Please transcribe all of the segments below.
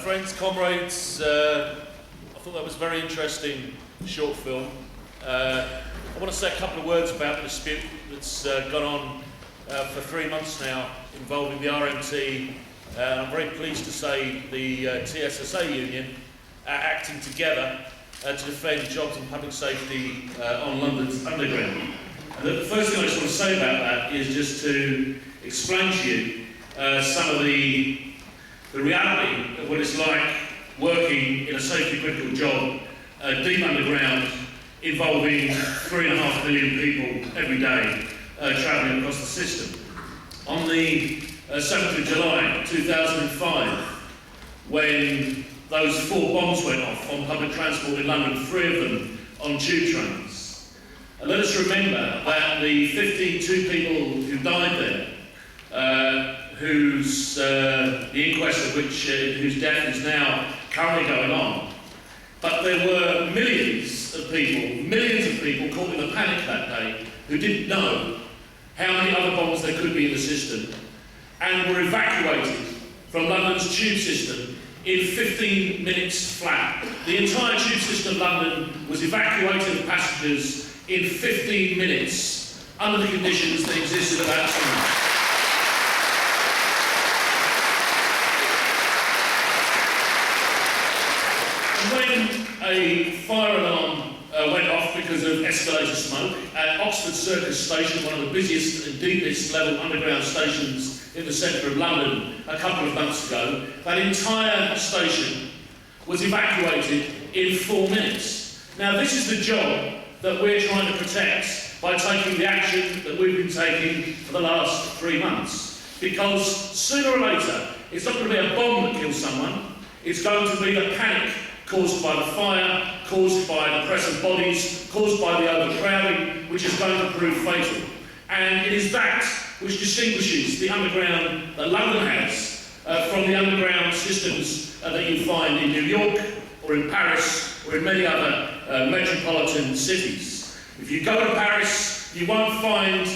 Friends, comrades, I thought that was a very interesting short film. I want to say a couple of words about the dispute that's gone on for 3 months now involving the RMT. I'm very pleased to say the TSSA union are acting together to defend jobs and public safety on London's underground. And the first thing I just want to say about that is just to explain to you some of the reality of what it's like working in a safety critical job deep underground, involving 3.5 million people every day travelling across the system. On the 7th of July 2005, when those 4 bombs went off on public transport in London, 3 of them on tube trains, let us remember that the 52 people who died there, the inquest of whose death is now currently going on, but there were millions of people caught in a panic that day who didn't know how many other bombs there could be in the system and were evacuated from London's tube system in 15 minutes flat. The entire tube system of London was evacuated of passengers in 15 minutes under the conditions that existed at that time. When a fire alarm went off because of escalator smoke at Oxford Circus Station, one of the busiest and deepest level underground stations in the centre of London, a couple of months ago, that entire station was evacuated in 4 minutes. Now, this is the job that we're trying to protect by taking the action that we've been taking for the last 3 months. Because sooner or later, it's not going to be a bomb that kills someone, it's going to be the panic caused by the fire, caused by the press of bodies, caused by the overcrowding, which is going to prove fatal. And it is that which distinguishes the underground that London has from the underground systems that you find in New York, or in Paris, or in many other metropolitan cities. If you go to Paris, you won't find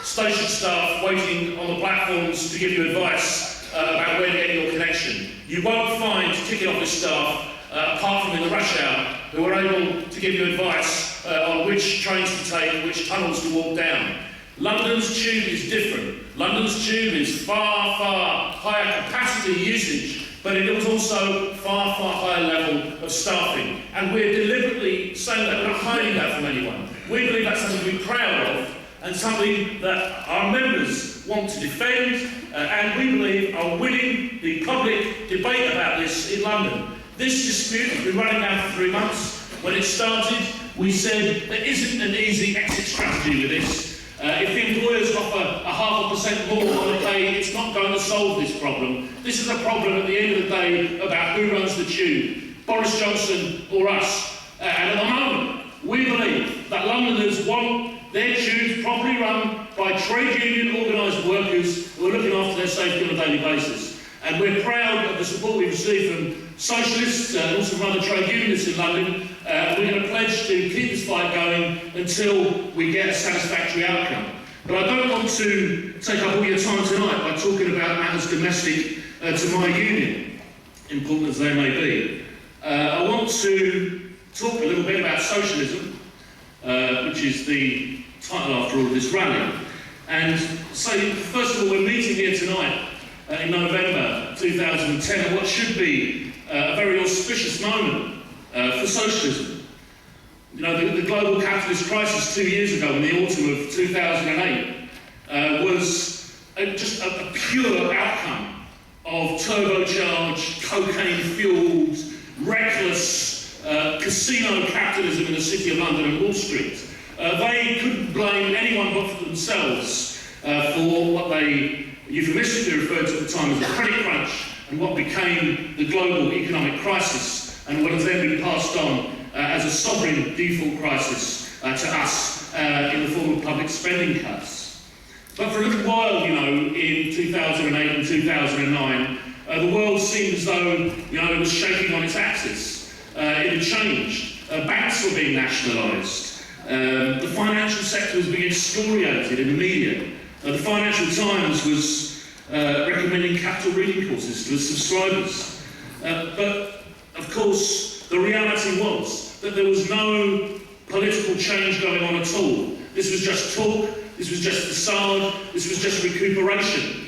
station staff waiting on the platforms to give you advice about where to get your connection. You won't find ticket office staff apart from in the rush hour, who are able to give you advice on which trains to take, which tunnels to walk down. London's tube is different. London's tube is far, far higher capacity usage, but it was also far, far higher level of staffing. And we're deliberately saying that, we're not hiding that from anyone. We believe that's something to be proud of, and something that our members want to defend, and we believe are winning the public debate about this in London. This dispute has been running now for 3 months. When it started, we said there isn't an easy exit strategy with this. If the employers offer a 0.5% more on the pay, it's not going to solve this problem. This is a problem at the end of the day about who runs the tube, Boris Johnson or us. And at the moment, we believe that Londoners want their tubes properly run by trade union organised workers who are looking after their safety on a daily basis. And we're proud of the support we've received from Socialists and also from other trade unionists in London. We're going to pledge to keep this fight going until we get a satisfactory outcome. But I don't want to take up all your time tonight by talking about matters domestic to my union, important as they may be. I want to talk a little bit about socialism, which is the title after all of this rally. And say, first of all, we're meeting here tonight in November 2010 at what should be a very auspicious moment for socialism. You know, the global capitalist crisis 2 years ago in the autumn of 2008 was just a pure outcome of turbocharged, cocaine-fueled, reckless casino capitalism in the City of London and Wall Street. They couldn't blame anyone but for themselves for what they euphemistically referred to at the time as the credit crunch and what became the global economic crisis and what has then been passed on as a sovereign default crisis to us in the form of public spending cuts. But for a little while, you know, in 2008 and 2009, the world seemed as though, you know, it was shaking on its axis. It had changed. Banks were being nationalised. The financial sector was being excoriated in the media. The Financial Times was recommending capital reading courses to its subscribers. But, of course, the reality was that there was no political change going on at all. This was just talk, this was just facade, this was just recuperation,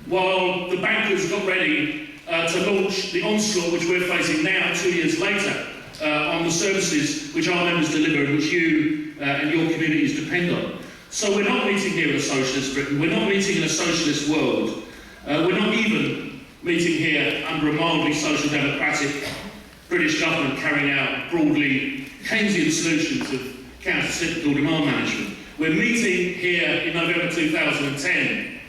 while the bankers got ready to launch the onslaught which we're facing now, 2 years later, on the services which our members deliver and which you and your communities depend on. So we're not meeting here in a socialist Britain, we're not meeting in a socialist world, we're not even meeting here under a mildly social democratic British government carrying out broadly Keynesian solutions of counter-cyclical demand management. We're meeting here in November 2010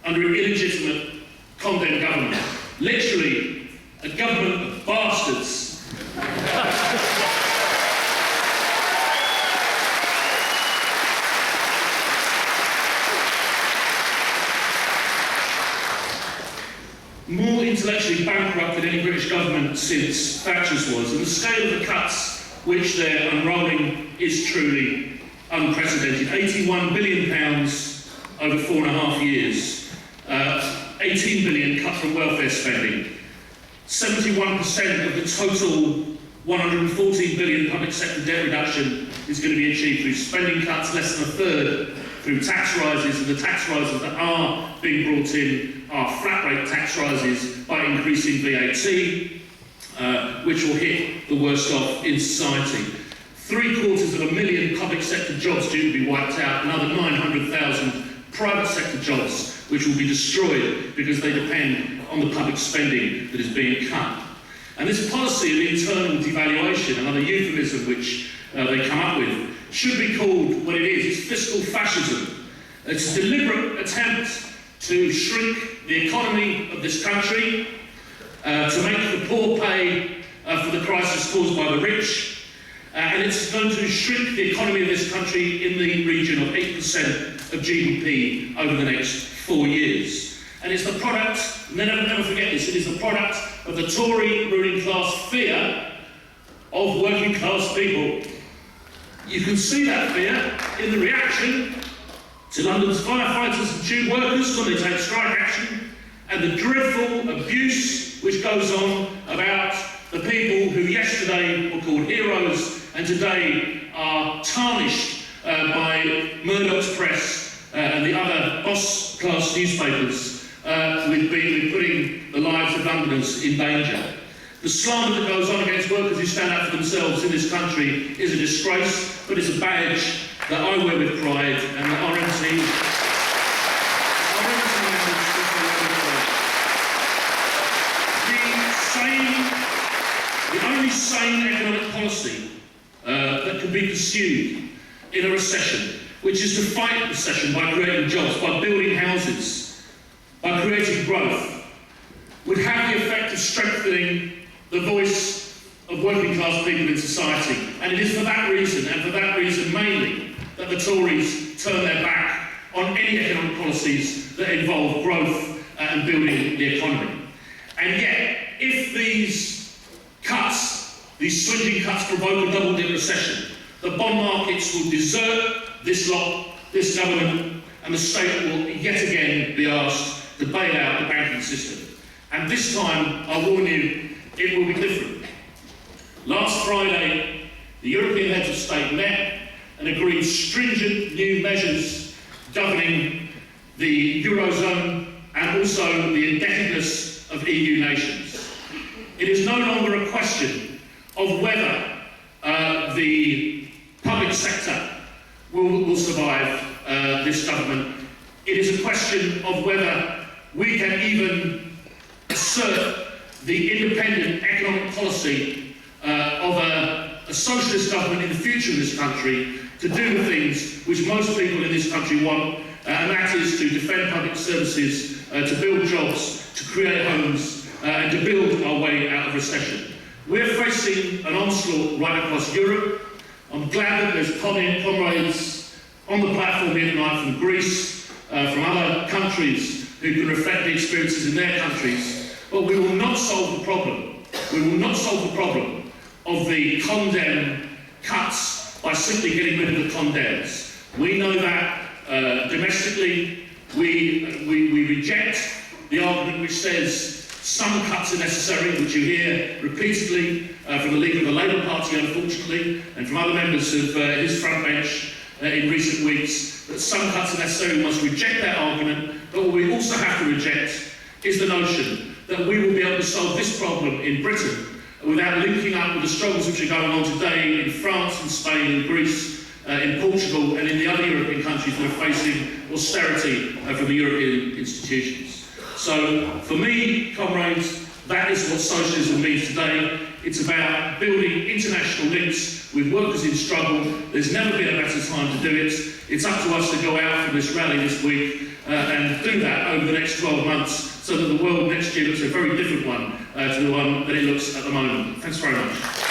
under an illegitimate Con-Dem government. Literally, a government of bastards. More intellectually bankrupt than any British government since Thatcher's was, and the scale of the cuts which they're unrolling is truly unprecedented. £81 billion over 4.5 years, 18 billion cut from welfare spending, 71% of the total 114 billion public sector debt reduction is going to be achieved through spending cuts, less than a third through tax rises, and the tax rises that are being brought in are flat rate tax rises by increasing VAT, which will hit the worst off in society. 750,000 public sector jobs due to be wiped out, another 900,000 private sector jobs which will be destroyed because they depend on the public spending that is being cut. And this policy of internal devaluation, another euphemism which they come up with, should be called what it is. It's fiscal fascism. It's a deliberate attempt to shrink the economy of this country, to make the poor pay for the crisis caused by the rich, and it's going to shrink the economy of this country in the region of 8% of GDP over the next 4 years. And it's the product, never forget this, it is the product of the Tory ruling class fear of working class people. You can see that fear in the reaction to London's firefighters and tube workers when they take strike action, and the dreadful abuse which goes on about the people who yesterday were called heroes and today are tarnished by Murdoch's press and the other boss-class newspapers with putting the lives of Londoners in danger. The slander that goes on against workers who stand up for themselves in this country is a disgrace, but it's a badge that I wear with pride, and that our MCs the only sane economic policy that can be pursued in a recession, which is to fight recession by creating jobs, by building houses, by creating growth, would have the effect of strengthening the voice of working class people in society. And it is for that reason, and for that reason mainly, that the Tories turn their back on any economic policies that involve growth and building the economy. And yet, if these cuts, these swinging cuts, provoke a double-dip recession, the bond markets will desert this lot, this government, and the state will yet again be asked to bail out the banking system. And this time, I warn you, it will be different. Last Friday, the European heads of state met and agreed stringent new measures governing the Eurozone and also the indebtedness of EU nations. It is no longer a question of whether the public sector will survive this government. It is a question of whether we can even assert the independent economic policy of a socialist government in the future in this country to do the things which most people in this country want, and that is to defend public services, to build jobs, to create homes, and to build our way out of recession. We're facing an onslaught right across Europe. I'm glad that there's comrades on the platform here tonight from Greece, from other countries who can reflect the experiences in their countries, but we will not solve the problem. We will not solve the problem of the Con-Dem cuts by simply getting rid of the Con-Dems. We know that domestically. We reject the argument which says Some cuts are necessary, which you hear repeatedly from the leader of the Labour Party, unfortunately, and from other members of his front bench in recent weeks, that some cuts are necessary. We must reject that argument, but what we also have to reject is the notion that we will be able to solve this problem in Britain without linking up with the struggles which are going on today in France and Spain and Greece, in Portugal and in the other European countries that are facing austerity from the European institutions. So, for me, comrades, that is what socialism means today. It's about building international links with workers in struggle. There's never been a better time to do it. It's up to us to go out from this rally this week and do that over the next 12 months so that the world next year looks a very different one to the one that it looks at the moment. Thanks very much.